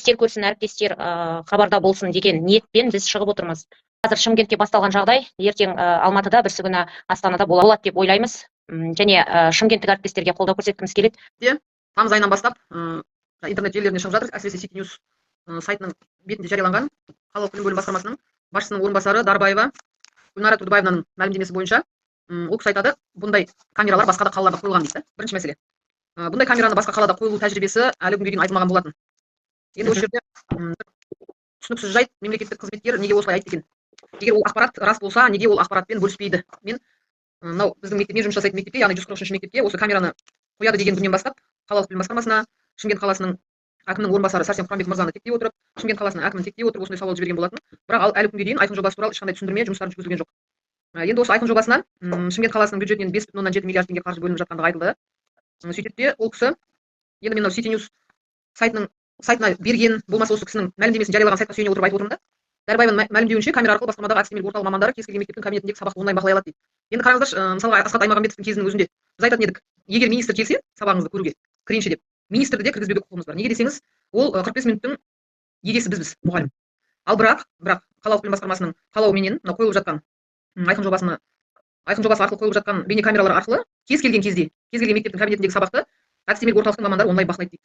көрсін, әріптестер хабарда болсын деген ниетпен біз шығып отырмыз. Қазір Шымкентте басталған жағдай ертең Алматыда, бірсі күні Астанада болады деп ойлаймыз. Және шымкенттік әріптестерге қолдау көрсеткіміз келеді. Тамыз айынан бастап интернет желілеріне шығып жатыр, әсіресе Сити-Ньюс сайтының бетінде жарияланған қалалық білім бөлімі басқармасының басшысының орынбасары Дарбаева Гүлнара Турдыбаевнаның мәлімдемесі бойынша ол кісі айтады, бұндай камералар басқа да қалаларда қойылған дейді. Бірінші мәселе. Бұндай камераны басқа қалада қойылу тәжірибесі әлі күнге дейін айтылмаған болатын. Енді осы жерде түсініксіз жайт, мемлекеттік қызметкер неге осылай айтты екен? Егер ол ақпарат рас болса, неге ол ақпаратпен бөліспейді? Мен мынау біздің мектепте, жұмыс жасайтын мектепте, яғни 143-ші мектепке осы камераны қояды деген күннен бастап қалалық білім басқармасына, Шымкент қаласының әкімінің орынбасары Сәрсен Құранбек мырзаны тектей отырып, Шымкент қаласының әкімін тектей отырып осындай сауал жіберген болатын. Бірақ ал әлі күнге дейін айқын жобасы туралы ешқандай түсіндірме жұмыстары жүргізілген жоқ. Енді осы айқын жобасынан Шымкент қаласының бюджетінен 5,7 миллиард теңге қаржы бөлініп жатқандығы айтылды. Сөйтіп те ол кісі енді мен Сити-Ньюс сайтына берген, болмаса осы кісінің мәлімдемесін жариялаған сайтқа сүйене отырып айтып отырмын да. Дарбаеваның мәлімдеуінше камера арқылы басқармадағы әдістемелік орталық мамандары кез келген мектептің кабинетіндегі сабақты онлайн бақылай алады дейді. Енді қараңыздаршы, мысалға Асхат Аймағамбетовтың кезінің өзінде біз айтатын едік, егер министр келсе сабағыңызды көруге кірейінші деп, министрді де кіргізбеуге құқығымыз бар. Неге десеңіз, ол 45 минуттың егесі бізбіз, мұғалім. Ал бірақ қалалық білім басқармасының қалауыменен мына қойылып жатқан айқын жобасы арқылы қойылып жатқан бейнекамералар арқылы кез келген кезде, кез келген мектептің кабинетіндегі сабақты әдістемелік орталықтың мамандары онлайн бақылайды дейді.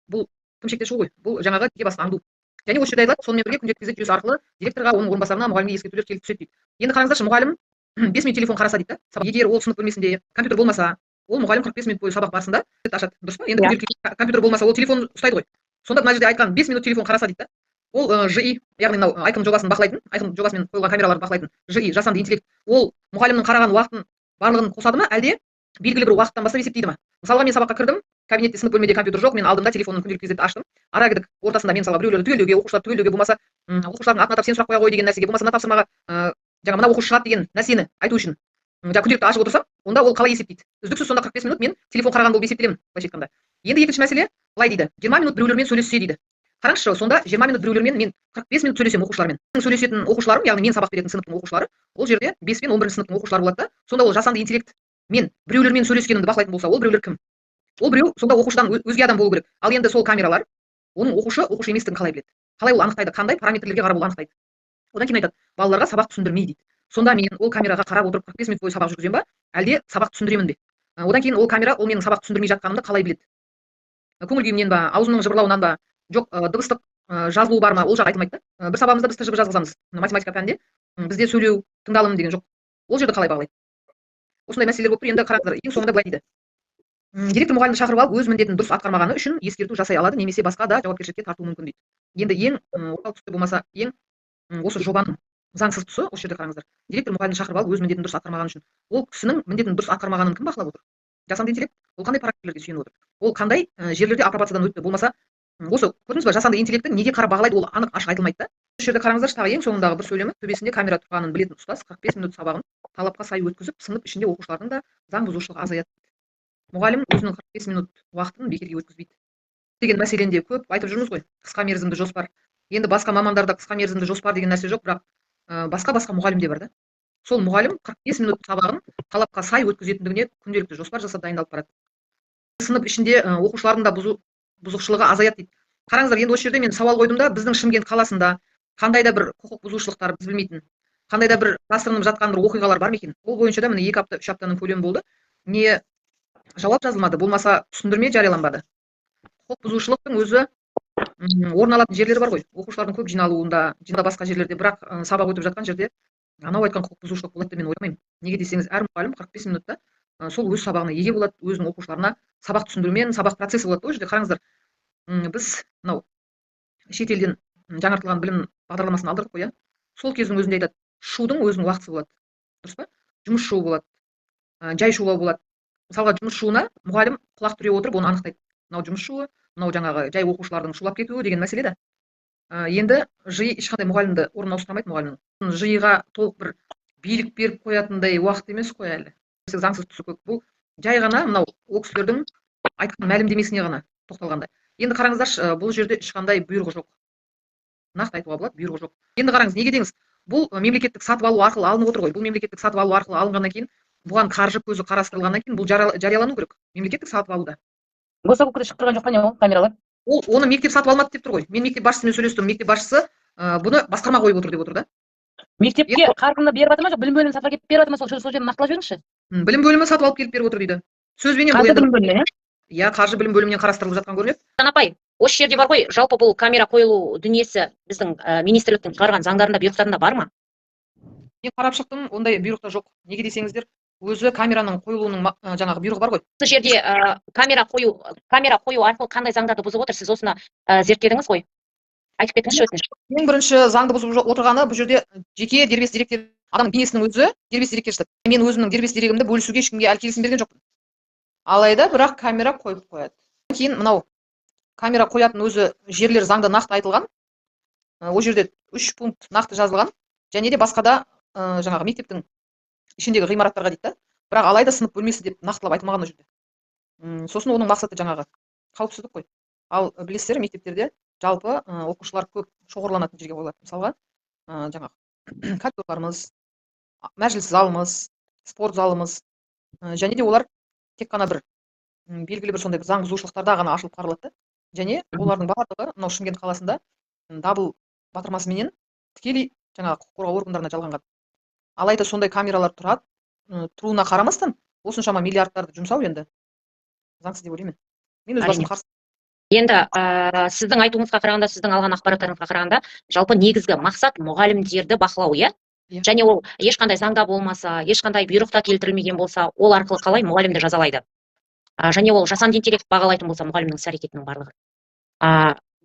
Бұл кім шектен шығу ғой? Бұл жаңағы тіке басты аңду. Және осы жерде айтылады, сонымен бірге күнделікті кезек жүйесі арқылы директорға, оның орынбасарына, мұғалімге ескертулер келіп түседі дейді. Енді қараңыздаршы, мұғалім 5 минут телефон қараса дейді. Егер ол сынып бөлмесінде компьютер болмаса, ол мұғалім 45 минут бойы сабақ барысында ашады, дұрыс па? Енді компьютер болмаса, ол телефон ұстайды ғой. Сонда мына жерде айтқан 5 минут телефон қараса дейді. Ол ЖИ, яғни мынау айқын жобасын бақылайтын, айқын жобасымен қойылған камераларды бақылайтын ЖИ, жасанды интеллект, ол мұғалімнің қараған уақытын барлығын қосады ма, әлде белгілі бір уақыттан бастап есептейді ма? Мысалға мен сабаққа кірдім, кабинетте сынып бөлмеде компьютер жоқ, мен алдымда телефонның күнделікті кезекті аштым. Ара кідік ортасында мен мысалға біреулерді түгелдеуге, оқушыларды түгелдеуге, болмаса оқушылардың атын атап сен сұрақ қоя ғой деген нәрсеге, болмаса мына тапсырмаға жаңа мына оқушы шығады деген нәрсені айту үшін күнделікті ашып отырсам, онда ол қалай есептейді? Үздіксіз сонда 45 минут мен телефон қараған болып есептелемін, былайша айтқанда. Енді екінші мәселе былай дейді, 20 минут біреулермен сөйлессе дейді. Қараңызшы, сонда 20 минут біреулермен мен 45 минут сөйлесем оқушылармен. Сөйлесетін оқушыларым, яғни мен сабақ беретін сыныптың оқушылары, ол жерде 5 пен 11 сыныптың оқушылары болады да. Сонда ол жасанды интеллект мен біреулермен сөйлескенімді бақылайтын болса, ол біреулер кім? Ол біреу сонда оқушыдан өзге адам болу керек. Ал енді сол камералар оның оқушы еместігін қалай біледі? Қалай ол анықтайды? Қандай параметрлерге қарап ол анықтайды? Одан кейін айтады, балаларға сабақ түсіндірмей дейді. Сонда мен ол камераға қарап отырып 45 минут бойы сабақ жүргіземін ба, әлде сабақ түсіндіремін бе? Одан кейін ол камера ол менің сабақ түсіндірмей жатқанымды қалай біледі? Көңіл күйімнен ба, аузымның жыбырлауынан ба, жоқ дыбыстық жазылу бар ма, ол жағы айтылмайды да. Бір сабағымызда біз тжб жазғызамыз. Математика пәнінде бізде сөйлеу, тыңдалым деген жоқ. Ол жерді қалай бағалайды? Осындай мәселелер болып тұр. Енді қараңыздар, ең соңында былай дейді. Директор мұғалімді шақырып алып, өз міндетін дұрыс атқармағаны үшін ескерту жасай алады, немесе басқа да жауапкершілікке тартуы мүмкін дейді. Енді ең орталық тұсы болмаса, ең осы жобаның заңсыз тұсы осы жерде қараңыздар. Директор мұғалімді шақырып алып, өз міндетін дұрыс атқармағаны үшін. Ол кісінің міндетін дұрыс атқармағанын кім бақылап отыр? Жасанды интеллект. Ол қандай параметрлерге сүйеніп отыр? Ол қандай жерлерде апробациядан өтті? Болмаса, осы көрдіңіз ба, жасанды интеллектті неге қарап бағалайды, ол анық ашық айтылмайды да. Осы жерде қараңыздаршы, тағы ең соңындағы бір сөйлемі, төбесінде камера тұрғанын білетін ұстаз 45 минут сабағын талапқа сай өткізіп, сынып ішінде оқушылардың да заң бұзушылығы азаяды. Мұғалім өзінің 45 минут уақытын бекерге өткізбейді деген мәселені де көп айтып жүрміз ғой. Қысқа мерзімді жоспар. Енді басқа мамандарда қысқа мерзімді жоспар деген нәрсе жоқ, бірақ басқа мұғалім де бар да. Сол мұғалім 45 минут сабағын талапқа сай өткізетіндігіне күнделікті жоспар жасап дайындалып барады. Сынып ішінде оқушылардың да бұзушылығы азаяды дейді. Қараңыздар, енді осы жерде мен сауал қойдым да, біздің Шымкент қаласында қандай да бір құқық бұзушылықтар біз білмейтін, қандай да бір жасырынып жатқан бір оқиғалар бар ма екен? Ол бойынша да міне 2 апта, 3 аптаның көлемі болды. Не жауап жазылмады, болмаса түсіндірме жарияланбады. Құқық бұзушылықтың өзі орын алатын жерлері бар ғой. Оқушылардың көп жиналуында, басқа жерлерде, бірақ сабақ өтіп жатқан жерде анау айтқан құқық бұзушылық болады деп мен ойламаймын. Неге десеңіз, әр мұғалім 45 минутта сол өз сабағына еге болады, өзінің оқушыларына сабақ түсіндірумен, сабақ процесі болады. Ол жерде қараңыздар, біз мынау шетелден жаңартылған білім бағдарламасын алдырдық қой, сол кездің өзінде айтады, шудың өзінің уақыты болады. Дұрыс па? Жұмыс шуы болады, жай шулау болады. Мысалға, жұмыс шуына мұғалім құлақ түре отырып оны анықтайды. Мынау жұмыс шуы, мынау жаңағы жай оқушылардың шулап кетуі деген мәселе да. Енді жиі ешқандай мұғалімді орнына ауыстырмайды мұғалімнің. Жиыға толық бір билік беріп қоятындай уақыт емес қой әлі. Заңсыз тұсы көп. Бұл жай ғана мынау ол кісілердің айтқан мәлімдемесіне ғана тоқталғанда. Енді қараңыздаршы, бұл жерде ешқандай бұйрығы жоқ. Нақты айтуға болады, бұйрығы жоқ. Енді қараңыз, неге деңіз? Бұл мемлекеттік сатып алу арқылы алынып отыр ғой. Бұл мемлекеттік сатып алу арқылы алынғаннан кейін, бұған қаржы көзі қарастырылғаннан кейін бұл жариялану керек. Мемлекеттік сатып алуда. Госзакупкада шығып тұрған жоқ па не ол камералар? Оны мектеп сатып алмады деп тұр ғой. Мен мектеп басшысымен сөйлестім. Мектеп басшысы бұны басқарма қойып отыр деп отыр да. Мектепке қарқынды беріп жатыр ма жоқ білім бөлімі сатып келіп беріп жатыр ма, сол жерін нақтылап жіберіңізші. Білім бөлімі сатып алып келіп беріп отыр дейді. Сөзбенен бұл Қаржы енді білім бөлімі, иә, қаржы білім бөлімінен қарастырылып жатқан көрінеді. апай, осы жерде бар ғой, жалпы бұл камера қойылу дүниесі біздің министрліктің шығарған заңдарында, бұйрықтарында бар ма? Мен қарап шықтым, ондай бұйрықта жоқ. Неге десеңіздер, өзі камераның қойылуының жаңағы бұйрығы бар ғой. Осы жерде камера қою арқылы қандай заңдарды бұзып отыр? Сіз осыны зерттедіңіз ғой. Айтып кетіңізші өтініш. Ең бірінші заңды бұзып отырғаны бұл жерде жеке дербес деректер, адамның бейнесінің өзі дербес дерекке жатады. Мен өзімнің дербес дерегімді бөлісуге ешкімге әлі келісім берген жоқпын. Алайда бірақ камера қойып қояды. Кейін мынау камера қоятын өзі жерлер заңда нақты айтылған. Ол жерде 3 пункт нақты жазылған. Және де басқада жаңағы мектептің ішіндегі ғимараттарға дейді да. Бірақ алайда сынып бөлмесі деп нақтылап айтылмаған ол жерде. Сосын оның мақсаты жаңағы қауіпсіздік қой. Ал білесіздер, мектептерде жалпы оқушылар көп шоғырланатын жерге қойылады. Мысалға жаңағы коридорларымыз, мәжіліс залымыз, спорт залымыз, және де олар тек қана бір белгілі бір сондай заң бұзушылықтарда ғана ашылып қаралады. Және олардың барлығы мынау Шымкент қаласында дабыл батырмасыменен тікелей жаңағы құқық қорғау органдарына жалғанған. Алайда сондай камералар тұруына қарамастан осыншама миллиардтарды жұмсау енді заңсыз деп ойлаймын. Мен өз басым қарсы. Енді сіздің айтуыңызға қарағанда, сіздің алған ақпараттарыңызға қарағанда, жалпы негізгі мақсат мұғалімдерді бақылау, иә? Және ол ешқандай заңда болмаса, ешқандай бұйрықта келтірілмеген болса, ол арқылы қалай мұғалімді жазалайды. Және ол жасанды интеллект бағалайтын болса, мұғалімнің іс-әрекетінің барлығы.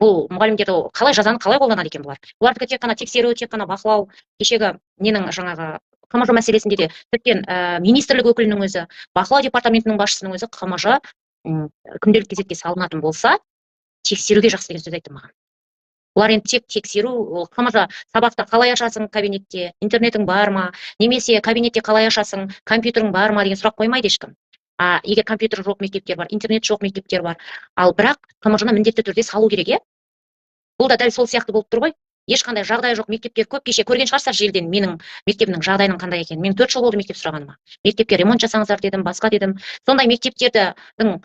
Бұл мұғалімдерді қалай жазаны қалай қолданады екен бұлар? Бұлардікі тек қана тексеру, тек қана бақылау. Кешегі ненің жаңағы КМЖ мәселесінде де тіптен министрлік өкілінің өзі, бақылау департаментінің басшысының өзі КМЖ күнделік кезекке салынатын болса, тексеруге жақсы деген сөз айтты маған. Олар енді тек тексеру, КМЖ сабақты қалай ашасың кабинетте, интернетің бар ма, немесе кабинетте қалай ашасың, компьютерің бар ма деген сұрақ қоймайды ешкім. Егер компьютер жоқ мектептер бар, интернет жоқ мектептер бар, ал бірақ КМЖны міндетті түрде салу керек. Бұл да дәл сол сияқты болып тұр ғой. Ешқандай жағдай жоқ мектепке. Көп кеше көрген шығарсыздар желден менің мектебімнің жағдайының қандай екенін. Мен 4 жыл болды мектеп сұрағаныма. Мектепке ремонт жасаңыздар дедім, басқа дедім. Сондай мектептердің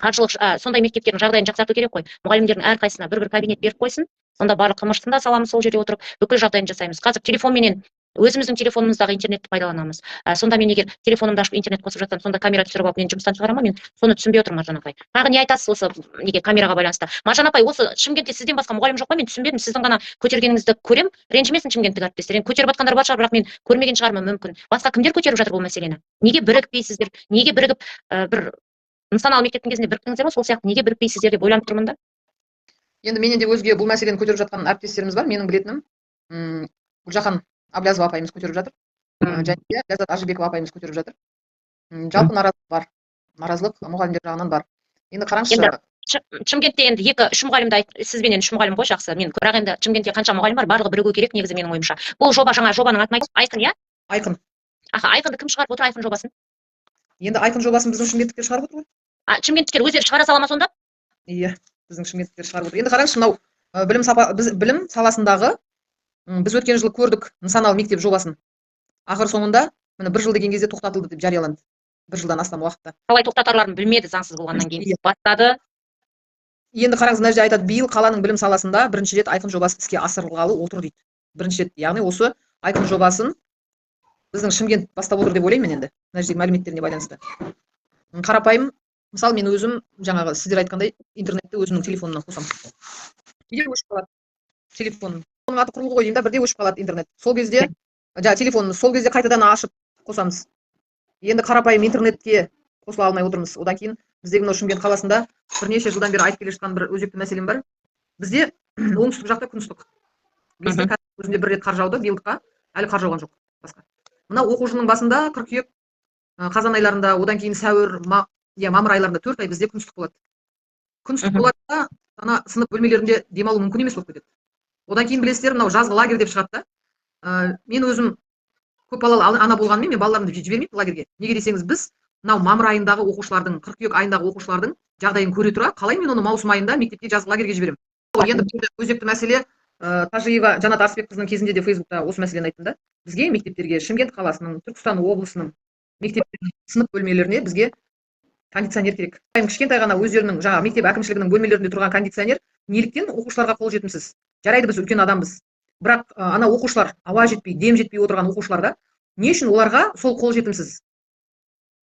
сондай мектептердің жағдайын жақсарту керек қой. Мұғалімдердің әрқайсысына бір кабинет беріп қойсын. Сонда барлық КМЖ-сын да саламыз, сол жерде отырып бүкіл жағдайын жасаймыз. Қазір телефонменен өзіміздің телефонымыздағы интернетті пайдаланамыз. Сонда мен егер телефонымды ашып интернет қосып жатсам, сонда камера түсіріп алып мен жұмыстан шығарамын, мен соны түсінбей отырмын, Маржан апай. Тағы не айтасыз осы неге камераға байланысты? Маржан апай, осы Шымкентте сізден басқа мұғалім жоқ па? Мен түсінбедім. Сіздің ғана көтергеніңізді көрем. Ренжімесін Шымкенттік әріптестер. Көтеріп жатқандар бар шығар, бірақ мен көрмеген шығармын мүмкін. Басқа кімдер көтеріп жатыр бұл мәселені? Неге бірікпейсіздер? Неге бірігіп бір нысаналы мектептің кезінде біріктіңіздер ме? Сол сияқты неге бірікпейсіздер деп ойланып тұрмын да. Енді менен де өзге бұл мәселені көтеріп жатқан әріптестеріміз бар. Менің білетінім Гүлжахан Аблязова апайымыз көтеріп жатыр. Және де Ләззат Ажыбекова апайымыз көтеріп жатыр. Жалпы наразылық бар. Наразылық мұғалімдер жағынан бар. Енді қараңызшы. Шымкентте енді 2-3 мұғалімді сізбенен 3 мұғалім ғой жақсы. Мен бірақ енді Шымкентте қанша мұғалім бар, барлығы бірігу керек негізі менің ойымша. Бұл жоба жаңа жобаның атын Айқын, иә? Айқын. Айқынды кім шығарып отыр, Айқын жобасын? Енді Айқын жобасын біздің шымкенттіктер шығарып отыр ғой. Шымкенттіктер өздері шығара сала ма сонда? Иә, біздің шымкенттіктер шығарып отыр. Енді қараңызшы, мынау білім саласындағы біз өткен жылы көрдік нысаналы мектеп жобасын. Ақыр соңында міне 1 жыл деген кезде тоқтатылды деп жарияланды. 1 жылдан астам уақытта. Қалай тоқтатарларын білмеді заңсыз болғаннан кейін. Бастады. Енді қараңыз, мына жерде айтады, биыл қаланың білім саласында бірінші рет Айқын жобасы іске асырылғалы отыр дейді. Бірінші рет, яғни осы Айқын жобасын біздің Шымкент бастап отыр деп ойлаймын енді. Мына жердегі мәліметтеріне байланысты. Қарапайым, мысалы мен өзім жаңағы сіздер айтқандай интернетті өзімнің телефонымнан қосамын. Кейде өшіп қалады телефоным. Оның аты құрылғы ғой деймін да, бірде өшіп қалады интернет. Сол кезде телефонымыз сол кезде қайтадан ашып қосамыз. Енді қарапайым интернетке қосыла алмай отырмыз. Одан кейін біздегі мынау Шымкент қаласында бірнеше жылдан бері айтып келе жатқан бір өзекті мәселем бар. Бізде оңтүстік жақта күн ыстық. Бізде өзінде 1 рет қар жауды, биылдыққа әлі қар жауған жоқ. Басқа. Мына оқу жылының басында қыркүйек, қазан айларында, одан кейін сәуір, мамыр айларында 4 ай бізде күн ыстық болады. Күн ыстық болады да, ана сынып бөлмелерінде демалу мүмкін емес болып кетеді. Одан кейін білесіздер, мынау жазғы лагерь деп шығады да. Мен өзім көп балалы ана болғанмен мен балаларымды жібермеймін лагерьге. Неге десеңіз, біз мынау мамыр айындағы оқушылардың, қыркүйек айындағы оқушылардың жағдайын көре тұра, қалай мен оны маусым айында мектепке жазғы лагерьге жіберемін. Енді өзекті мәселе, Тажиева Жанат Арысбекқызының кезінде де Фейсбукта осы мәселені айттым да. Бізге мектептерге, Шымкент қаласының, Түркістан облысының мектептерінің сынып бөлмелеріне бізге кондиционер керек. Кішкентай ғана өздерінің жаңағы мектеп әкімшілігінің бөлмелерінде тұрған кондиционер неліктен оқушыларға қол жетімсіз? Жарайды, біз үлкен адамбыз. Бірақ ана оқушылар, ауа жетпей, дем жетпей отырған оқушыларға не үшін оларға сол қол жетімсіз?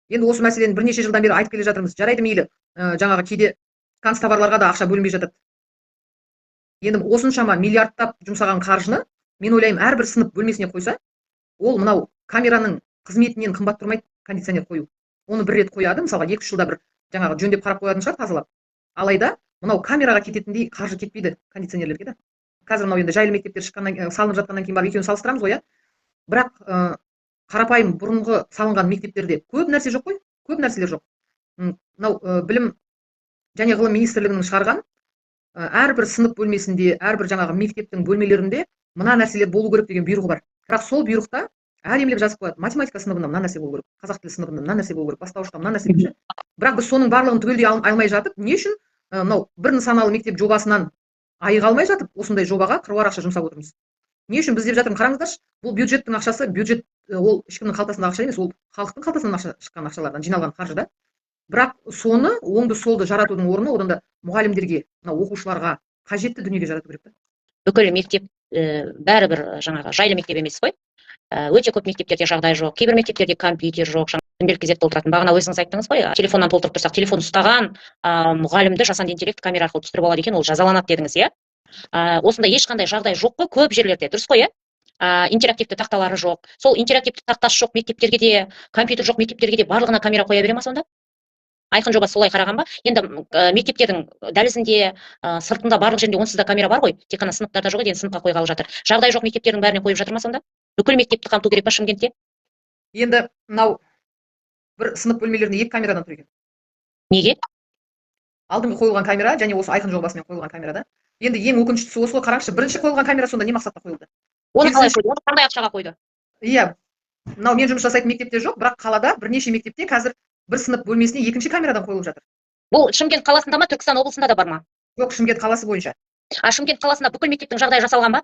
Енді осы мәселені бірнеше жылдан бері айтып келе жатырмыз. Жарайды, мейлі, жаңағы кейде канцтоварларға да ақша бөлінбей жатады. Енді осыншама миллиардтап жұмсаған қаржыны, мен ойлаймын, әрбір сынып бөлмесіне қойса, ол мынау камераның қызметінен қымбат тұрмайды кондиционер қою. Оны бір рет қояды, мысалға 2-3 жылда бір жаңағы жөндеп қарап қоятын шығар, тазалап. Алайда мынау камераға кететіндей қаржы кетпейді кондиционерлерге да. Қазір мынау енді жайлы мектептер шыққаннан салынып жатқаннан кейін барып екеуін салыстырамыз ғой, иә. Бірақ қарапайым бұрынғы салынған мектептерде көп нәрсе жоқ қой, көп нәрселер жоқ. Мынау білім және ғылым министрлігінің шығарған әрбір сынып бөлмесінде, әрбір жаңағы мектептің бөлмелерінде мына нәрселер болу керек деген бұйрығы бар. Бірақ сол бұйрықта әдемілеп жазып қояды. Математика сыныбында мына нәрсе болу керек, қазақ тілі сыныбында мына нәрсе болу керек, бастауышта мына нәрсе деп. Бірақ біз соның барлығын түгелдей алмай жатып, не үшін мынау бір нысаналы мектеп жобасынан айыға алмай жатып, осындай жобаға қыруар ақша жұмсап отырмыз? Не үшін біз деп жатырмын, қараңыздаршы, бұл бюджеттің ақшасы, бюджет ол ешкімнің қалтасындағы ақша емес, ол халықтың қалтасынан шыққан ақшалардан жиналған қаржы да. Бірақ соны оңды солды жаратудың орнына одан да мұғалімдерге, оқушыларға қажетті дүниеге жарату керек та. Бүкіл мектеп бәрібір жаңағы жайлы мектеп емес қой. Өте көп мектептерде жағдай жоқ. Кейбір мектептерде компьютер жоқ, күнделікті кезек толтыратын. Бағана өзіңіз айттыңыз ғой, телефоннан толтырып тұрсақ, телефон ұстаған мұғалімді жасанды интеллект камера арқылы түсіріп алады екен, ол жазаланады дедіңіз, иә? Осында ешқандай жағдай жоқ қой, көп жерлерде, дұрыс қой, иә? Интерактивті тақталары жоқ. Сол интерактивті тақтасы жоқ мектептерге де, компьютер жоқ мектептерге де барлығына камера қоя бере ма сонда? Айқын жоба солай қараған ба? Енді мектептердің дәлізінде, сыртында, барлық жерінде онсыз да камера бар ғой, тек қана сыныптарда жоқ, енді сыныпқа қойғалы жатыр. Жағдай жоқ мектептердің бәріне қойып жатыр ма сонда? Бүкіл мектепті қамту керек па Шымкентте? Енді мынау бір сынып бөлмелерінде 2 камерадан тұр екен. Неге? Алдыңғы қойылған камера және осы айқын жобасымен қойылған камерада. Енді ең өкініштісі осы ғой, қараңызшы, бірінші қойылған камера сонда не мақсатта қойылды? Оны қалай қойды? Оны қандай ақшаға қойды? Иә, мынау мен жұмыс жасайтын мектепте жоқ, бірақ қалада бірнеше мектепте қазір бір сынып бөлмесіне екінші камерадан қойылып жатыр. Бұл Шымкент қаласында ма, Түркістан облысында да бар ма? Жоқ, Шымкент қаласы бойынша. Шымкент қаласында бүкіл мектептің жағдайы жасалған ба?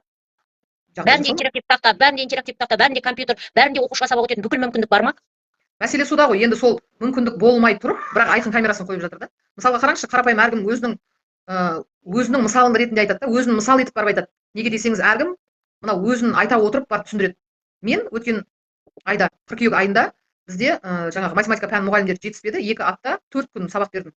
Бәрінде интерактивті тақта, бәрінде компьютер, бәрінде оқушыға сабақ өтетін бүкіл мүмкіндік бар ма? Мәселе сода ғой, енді сол мүмкіндік болмай тұрып, бірақ айқын камерасын қойып жатыр да. Мысалға қараңызшы, қарапайым әркім өзінің мысалын ретінде айтады да, өзін мысал етіп барып айтады. Неге десеңіз, әркім мына өзін айта отырып барып түсіндіреді. Мен өткен айда, қыркүйек айында бізде жаңағы математика пән мұғалімдері жетіспеді, 2 апта 4 күн сабақ бердім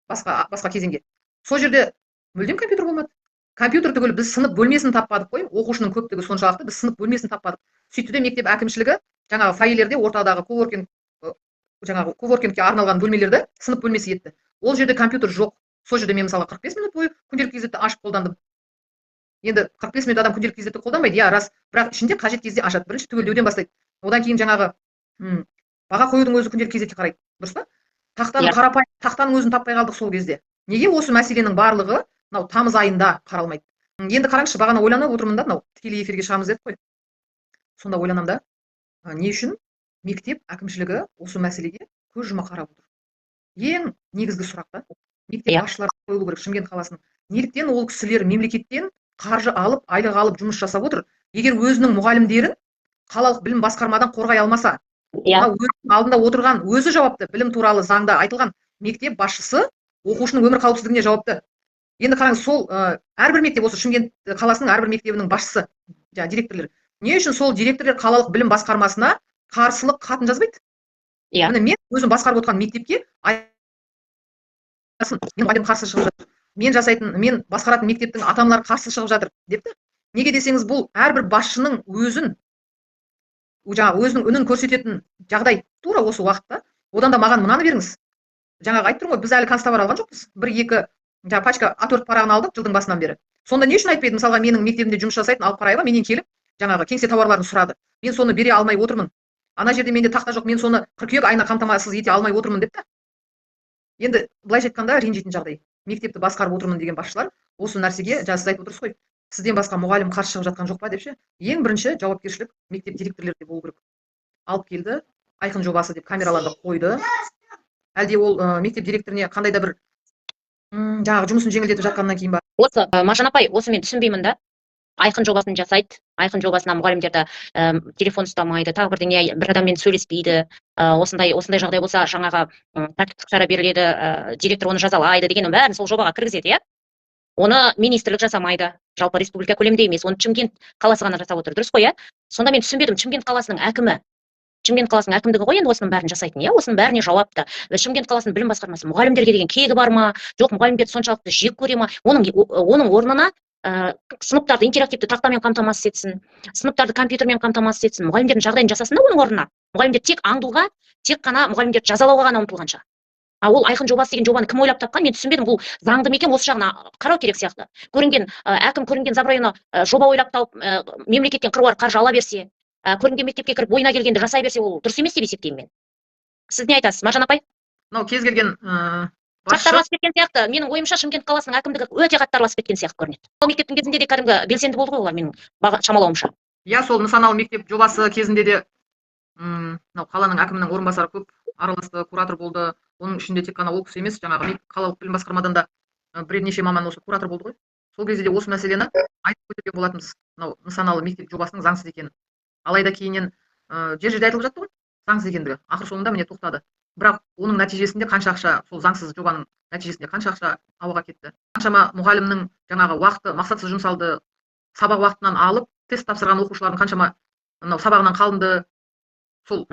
басқа кезеңге. Сол жерде мүлдем компьютер болмады. Компьютер түгіл біз сынып бөлмесін таппадық қой, оқушының көптігі соншалықты, біз сынып бөлмесін таппадық. Сөйтті де мектеп әкімшілігі жаңағы фойелерде ортадағы коворкингке арналған бөлмелерді сынып бөлмесі етті. Ол жерде компьютер жоқ. Сол жерде мен мысалы 45 минут бойы күнделікті кезекті ашып қолдандым. Енді 45 минут адам күнделікті кезекті қолданбайды, иә, рас, бірақ ішінде қажет кезде ашады. Бірінші түгелдеуден бастайды. Одан кейін жаңағы баға қоюдың өзі күнделікті кезекте қарайды. Дұрыс па? Тақтаның өзін таппай қалдық сол кезде. Неге осы мәселенің барлығы мынау тамыз айында қаралмайды? Енді қараңызшы, бағана ойланып отырмын да, мынау тікелей эфирге шығамыз дедік қой. Сонда ойланам да, не үшін мектеп әкімшілігі осы мәселеге көз жұма қарап отыр? Ең негізгі сұрақ та, мектеп басшылары қойылу керек Шымкент қаласының. Неліктен ол кісілер мемлекеттен қаржы алып, айлық алып жұмыс жасап отыр? Егер өзінің мұғалімдерін қалалық білім басқармадан қорғай алмаса, алдында отырған өзі жауапты, білім туралы заңда айтылған мектеп басшысы оқушының өмір қауіпсіздігіне жауапты. Енді қараңыз, сол әрбір мектеп, осы Шымкент қаласының әрбір мектебінің басшысы, директорлар, не үшін сол директорлар қалалық білім басқармасына қарсылық хатын жазбайды? Міне мен өзім басқарып отырған мектепке мен мұғалім қарсы шығып жатыр. Мен басқаратын мектептің ата-аналары қарсы шығып жатыр депті. Неге десеңіз, бұл әрбір басшының өзінің үнін көрсететін жағдай тура осы уақытта. Одан да маған мынаны беріңіз. Жаңағы айтып тұрмын ғой, біз әлі канцтовар алған жоқпыз. 1-2 пачка А4 парағын алдық жылдың басынан бері. Сонда не үшін айтпайды? Мысалға менің мектебімде жұмыс жасайтын Алпараева менен келіп, жаңағы кеңсе тауарларын сұрады. Мен соны бере алмай отырмын. Ана жерде менде тақта жоқ, мен соны қыркүйек айына қамтамасыз ете алмай отырмын депті. Енді былайша айтқанда ренжитін жағдай. Мектепті басқарып отырмын деген басшылар осы нәрсеге сіз айтып отырсыз ғой. Сізден басқа мұғалім қарсы шығып жатқан жоқ па деп ше. Ең бірінші жауапкершілік мектеп директорлерінде болу керек. Алып келді, айқын жобасы деп камераларды қойды. Әлде ол мектеп директоріне қандай да бір жаңағы жұмысын жеңілдетіп жатқаннан кейін ба? Осы Маржан апай, осы мен түсінбеймін да. Айқын жобасын жасайды, айқын жобасына мұғалімдерді телефон ұстамайды, тағы бірдеңе, бір адаммен сөйлеспейді. Осындай жағдай болса, жаңағы тәртіптік шара беріледі, директор оны жазалайды деген бәрін сол жобаға кіргізеді, иә? Оны министрлік жасамайды. Жалпы республика көлемінде емес, оны Шымкент қаласы ғана жасап отыр. Дұрыс қой, иә? Сонда мен түсінбедім, Шымкент қаласының әкімі, Шымкент қаласының әкімдігі ғой енді осының бәрін жасайтын, иә? Осының бәріне жауапты. Шымкент қаласының білім басқармасы мұғалімдерге деген кегі бар ма? Жоқ, мұғалімдерді соншалықты жек көре ма? Оның орнына сыныптарды интерактивті тақтамен қамтамасыз етсін, сыныптарды компьютермен қамтамасыз етсін, мұғалімдердің жағдайын жасасын да оның орнына. Мұғалімдер тек аңдуға, тек қана мұғалімдерді жазалауға ғана ұмтылғанша. Ол айқын жобасы деген жобаны кім ойлап тапқан, мен түсінбедім. Бұл заңды ма екен, осы жағына қарау керек сияқты. Әкім көрінген забрайыны жоба ойлап тауып, мемлекеттен қыруар қаржы ала берсе, көрінген мектепке кіріп ойына келгенді жасай берсе, ол дұрыс емес деп есептеймін мен. Сіз не айтасыз, Маржан апай? Мынау кез келген қатты араласып кеткен сияқты. Менің ойымша Шымкент қаласының әкімдігі өте қатты араласып кеткен сияқты көрінеді. Ол мектептің кезінде де кәдімгі белсенді болды ғой олар, менің шамалауымша. Иә, сол нысаналы мектеп жобасы кезінде де мынау қаланың әкімінің орынбасары көп араласты, куратор болды. Оның ішінде тек қана ол кісі емес, жаңағы қалалық білім басқармадан да бірнеше маман осы куратор болды ғой. Сол кезде де осы мәселені айтып көтерген болатынбыз, мынау нысаналы мектеп жобасының заңсыз екенін. Алайда кейіннен жерде айтылып жатты ғой, заңсыз екендігі. Ақыр соңында міне тоқтады. Бірақ оның нәтижесінде қанша ақша, сол заңсыз жобаның нәтижесінде қанша ақша ауаға кетті. Қаншама мұғалімнің жаңағы уақыты мақсатсыз жұмсалды, сабақ уақытынан алып, тест тапсырған оқушылардың қаншама мынау сабағынан қалынды. Сол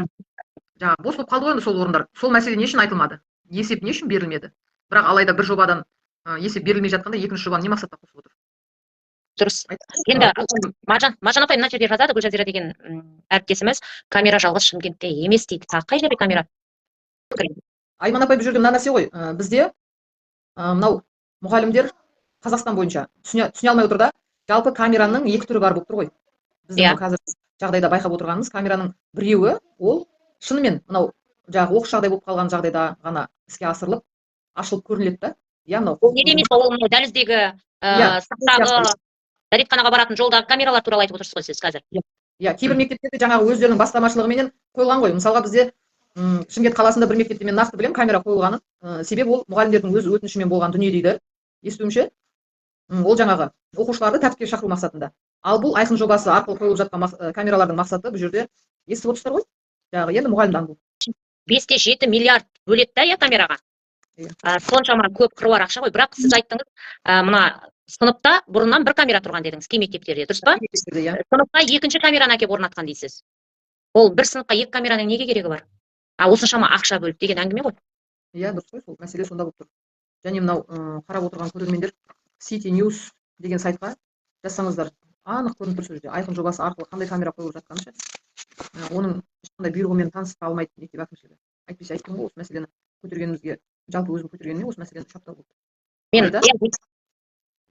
жаңағы бос болып қалды ғой енді сол орындар. Сол мәселе не үшін айтылмады? Есеп не үшін берілмеді? Бірақ алайда бір жобадан есеп берілмей жатқанда екінші жобаны не мақсатта қосып отыр? Дұрыс. Енді Маржан апай мына жерде жазады, Гүлжазира деген әріптесіміз, камера жалғыз Шымкентте емес дейді. Қай жерде камера? Айман апай, бұл жерде мына нәрсе ғой. Бізде мынау мұғалімдер Қазақстан бойынша түсіне алмай отыр да, жалпы камераның екі түрі бар болып тұр ғой. Біздің қазір жағдайда байқап отырғанымыз, камераның біреуі ол шынымен мынау жаңағы оқыс жағдай болып қалған жағдайда ғана іске асырылып, ашылып көрінеді да. Иә, мынау. Не демейсіз, ол дәліздегі, сақтағы, дәретханаға баратын жолдағы камералар туралы айтып отырсыз ғой сіз қазір. Иә, кейбір мектептерде жаңағы өздерінің бастамашылығыменен қойылған ғой. Мысалға бізде Шымкент қаласында бір мектепте мен нақты білем камера қойылғанын. Себебі ол мұғалімдердің өз өтінішімен болған дүние дейді. Естуімше, ол жаңағы оқушыларды тәртіпке шақыру мақсатында. Ал бұл айқын жобасы арқылы қойылып жатқан камералардың мақсаты бұл жерде естіп отырсыздар ғой. Жаңағы енді мұғалімді аңду. 5-7 миллиард бөледі да, камераға. Соншама көп қыруар ақша ғой. Бірақ сіз айттыңыз, мына сыныпта бұрыннан бір камера тұрған дедіңіз, кей мектептерде, дұрыс па? Сыныпқа екінші камераны әкеп орнатқан дейсіз. Ол бір сыныпқа екі камераның неге керегі бар? Осыншама ақша бөліп деген әңгіме ғой. Иә, дұрыс қой, сол мәселе сонда болып тұр. Және мынау қарап отырған көрермендер City News деген сайтқа жазсаңыздар, анық көрініп тұр сол жерде. Айқын жобасы арқылы қандай камера қойылып жатқаны ше. Оның ешқандай бұйрығымен таныса алмайды мектеп әкімшілігі. Әйтпесе айттым ғой, осы мәселені көтергенімізге, жалпы өзім көтергеніне осы мәселені 3 апта болды. Мен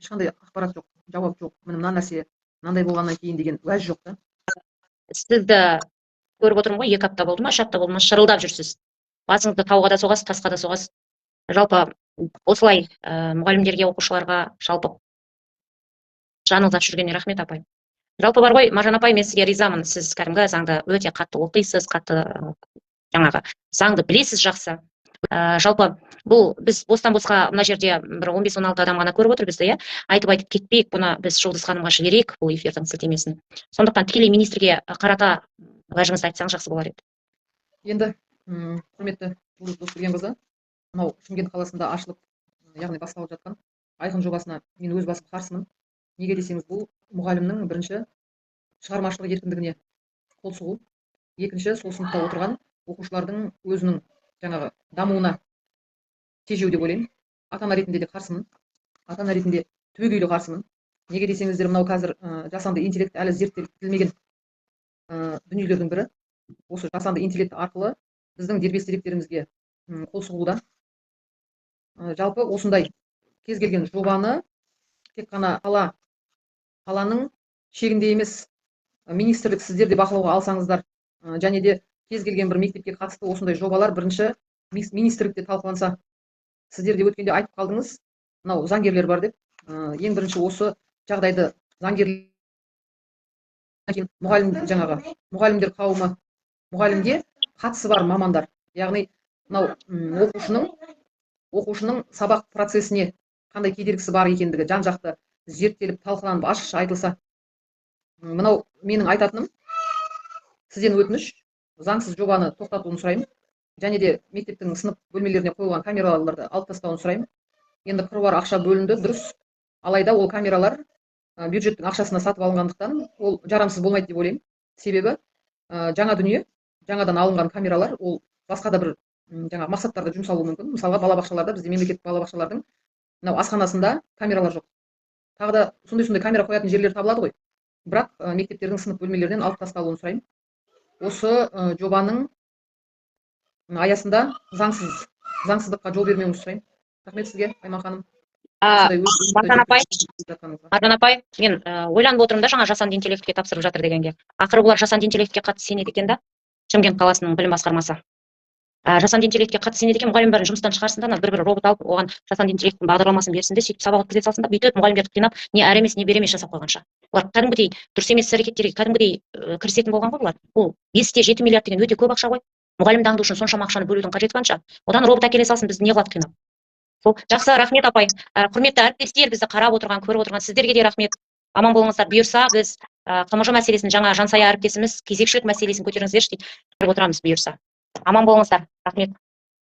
ешқандай ақпарат жоқ, жауап жоқ. Мына нәрсе мынандай болғаннан кейін деген уәж жоқ та. Сізді көріп отырмын ғой, 2 апта болды ма, 3 апта болды ма, шырылдап жүрсіз. Басыңызды тауға да соғасыз, тасқа да соғасыз. Жалпы осылай мұғалімдерге, оқушыларға жалпы жаныңыз ашып жүргеніне рахмет, апай. Жалпы бар ғой, Маржан апай, мен сізге ризамын. Сіз кәдімгі заңды өте қатты оқисыз, қатты жаңағы заңды білесіз жақсы. Жалпы бұл біз бостан босқа мына жерде бір 15-16 адам ғана көріп отыр бізді, иә. Айтып кетпейік, бұны біз Жұлдыз ханымға жіберейік, бұл эфирдің сілтемесін. Сондықтан тікелей министрге қарата уәжіңізді айтсаңыз жақсы болар еді. Енді құрметті Жұлдыз Досбергенқызы, мынау Шымкент қаласында ашылып, яғни басталып жатқан айқын жобасына мен өз басым қарсымын. Неге десеңіз, бұл мұғалімнің бірінші шығармашылық еркіндігіне қол сұғу, екінші сол сыныпта отырған оқушылардың өзінің жаңағы дамуына тежеу деп ойлаймын. Ата-ана ретінде де қарсымын. Ата-ана ретінде түбегейлі қарсымын. Неге десеңіздер, мынау қазір жасанды интеллект әлі зерттелмеген дүниелердің бірі. Осы жасанды интеллект арқылы біздің дербес деректерімізге қол сұғуда. Жалпы осындай кез келген жобаны тек қана қаланың шегінде емес, министрлік сіздер де бақылауға алсаңыздар, және де кез келген бір мектепке қатысты осындай жобалар бірінші министрлікте талқыланса. Сіздер де өткенде айтып қалдыңыз, мынау заңгерлер бар деп. Ең бірінші осы жағдайды заңгерлер, мұғалімдер қауымы, мұғалімге қатысы бар мамандар, яғни мынау оқушының сабақ процесіне қандай кедергісі бар екендігі жан-жақты зерттеліп, талқыланып, ашықша айтылса. Мынау менің айтатыным, сізден өтініш, заңсыз жобаны тоқтатуын сұраймын, және де мектептің сынып бөлмелеріне қойылған камераларды алып тастауын сұраймын. Енді қыруар ақша бөлінді, дұрыс. Алайда ол камералар бюджеттің ақшасына сатып алынғандықтан ол жарамсыз болмайды деп ойлаймын. Себебі жаңа дүние, жаңадан алынған камералар ол басқа да бір жаңағы мақсаттарда жұмсалуы мүмкін. Мысалға балабақшаларда, бізде мемлекеттік балабақшалардың мынау асханасында камералар жоқ. Тағы да сондай камера қоятын жерлер табылады ғой. Бірақ мектептердің сынып бөлмелерінен алып тасталуын сұраймын. Осы жобаның аясында заңсыздыққа жол бермеуіңізді сұраймын. Рахмет сізге, Айман ханым. Маржан апай, мен ойланып отырмын да, жаңа жасанды интеллектке тапсырып жатыр дегенге. Ақыры олар жасанды интеллектке қатты сенеді екен да, Шымкент қаласының білім басқармасы. Жасанды интеллектке қатты сенеді екен, мұғалімдерін жұмыстан шығарсын да, бір робот алып, оған жасанды интеллекттің бағдарламасын берсін де, сөйтіп сабақ өткізе салсын да, бүйтіп мұғалімдерді қинап, не әрі емес, не бері емес жасап қойғанша. Олар кәдімгідей дұрыс емес әрекеттерге кәдімгідей кірісетін болған ғой бұлар. Ол 5-7 миллиард деген өте көп ақша ғой. Мұғалімді аңду үшін соншама ақшаны бөлудің қажеті қанша? Одан робот әкеле салсын, бізді не қылады қинап. Сол жақсы, рахмет апай. Құрметті әріптестер, бізді қарап отырған, көріп отырған сіздерге де рахмет. Аман болыңыздар. Бұйырса біз КМЖ мәселесін, жаңа Жансая әріптесіміз кезекшілік мәселесін көтеріңіздерші деп отырамыз бұйырса. Аман болыңыздар. Рахмет.